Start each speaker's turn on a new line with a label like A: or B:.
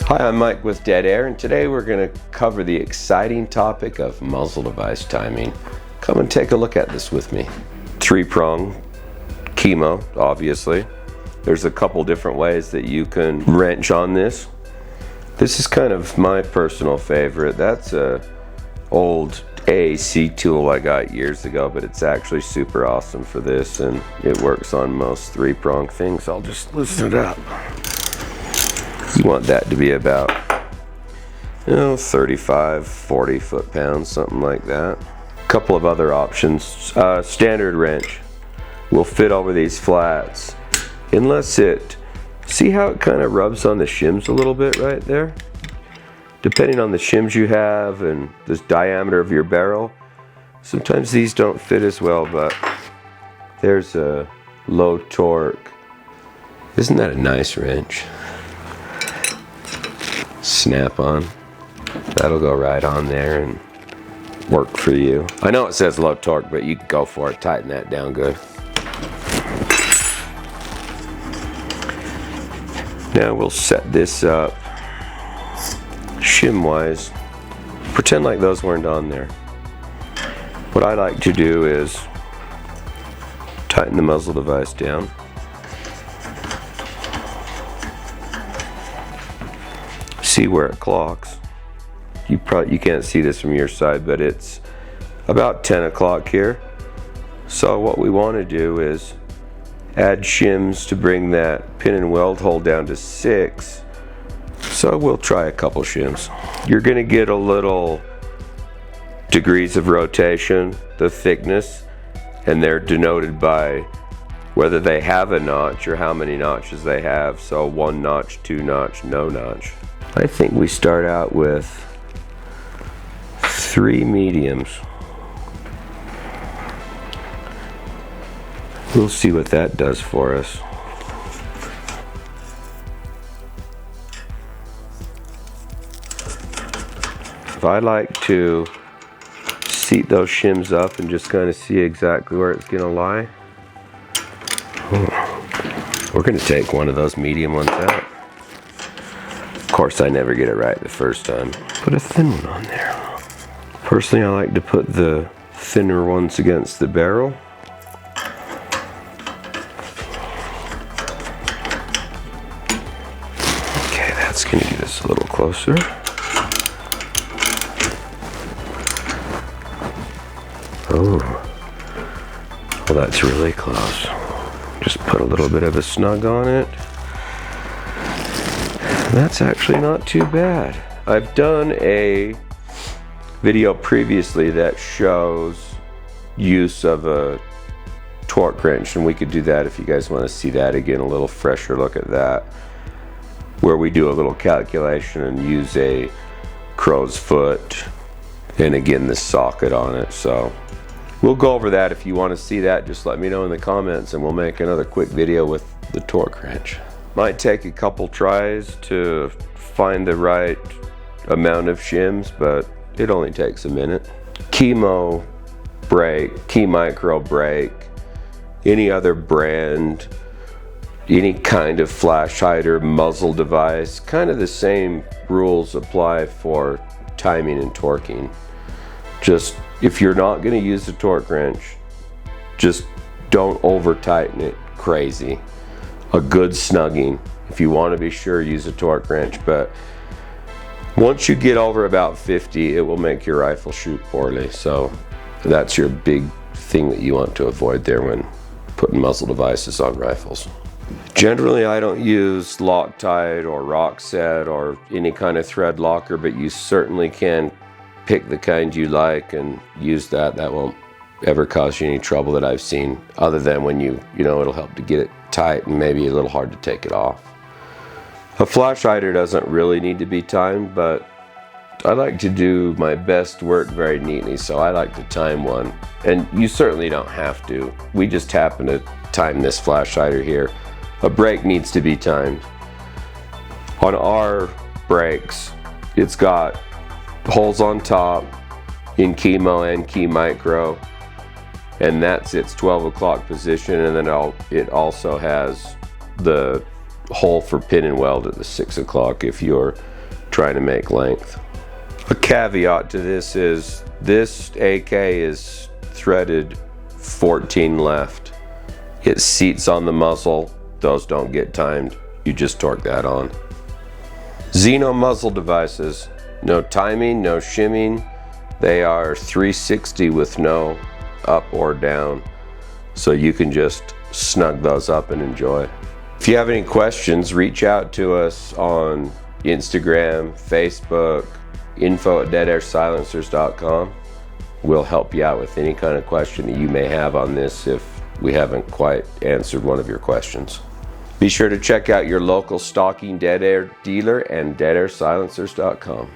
A: Hi, I'm Mike with Dead Air, and today we're going to cover the exciting topic of muzzle device timing. Come and take a look at this with me. 3-prong Keymo, obviously. There's a couple different ways that you can wrench on this. This is kind of my personal favorite. That's a old AAC tool I got years ago, but it's actually super awesome for this, and it works on most 3-prong things. I'll just loosen it up. You want that to be about 35, 40 foot-pounds, something like that. A couple of other options. Standard wrench will fit over these flats unless see how it kind of rubs on the shims a little bit right there? Depending on the shims you have and the diameter of your barrel, sometimes these don't fit as well, but there's a low torque. Isn't that a nice wrench? Snap on. That'll go right on there and work for you. I know it says low torque, but you can go for it. Tighten that down good. Now we'll set this up shim wise. Pretend like those weren't on there. What I like to do is tighten the muzzle device down. See where it clocks. You can't see this from your side, but it's about 10 o'clock here. So what we want to do is add shims to bring that pin and weld hole down to 6. So we'll try a couple shims. You're going to get a little degrees of rotation, the thickness, and they're denoted by whether they have a notch or how many notches they have. So 1 notch, 2 notch, no notch. I think we start out with 3 mediums. We'll see what that does for us. I like to seat those shims up and just kind of see exactly where it's going to lie. We're going to take one of those medium ones out. Of course, I never get it right the first time. Put a thin one on there. Personally, I like to put the thinner ones against the barrel. Okay, that's going to get us a little closer. Oh, well, that's really close. Just put a little bit of a snug on it. That's actually not too bad. I've done a video previously that shows use of a torque wrench, and we could do that if you guys want to see that again, a little fresher look at that, where we do a little calculation and use a crow's foot and again the socket on it. So we'll go over that. If you want to see that, just let me know in the comments and we'll make another quick video with the torque wrench. Might take a couple tries to find the right amount of shims, but it only takes a minute. Keymo brake, Key Micro brake, any other brand, any kind of flash hider, muzzle device, kind of the same rules apply for timing and torquing. Just if you're not going to use a torque wrench, just don't over tighten it crazy. A good snugging. If you want to be sure, use a torque wrench, but once you get over about 50, it will make your rifle shoot poorly. So that's your big thing that you want to avoid there when putting muzzle devices on rifles. Generally, I don't use Loctite or Rockset or any kind of thread locker, but you certainly can pick the kind you like and use that. That won't ever cause you any trouble that I've seen, other than when it'll help to get it tight and maybe a little hard to take it off. A flash hider doesn't really need to be timed, but I like to do my best work very neatly, so I like to time one. And you certainly don't have to. We just happen to time this flash hider here. A brake needs to be timed. On our brakes, it's got holes on top in Keymo and Key Micro, and that's its 12 o'clock position, and then it also has the hole for pin and weld at the 6 o'clock if you're trying to make length. A caveat to this is this AK is threaded 14 left. It seats on the muzzle. Those don't get timed. You just torque that on. Xeno muzzle devices. No timing, no shimming. They are 360 with no up or down. So you can just snug those up and enjoy. If you have any questions, reach out to us on Instagram, Facebook, info@deadAirSilencers.com. We'll help you out with any kind of question that you may have on this if we haven't quite answered one of your questions. Be sure to check out your local stocking Dead Air dealer and deadAirSilencers.com.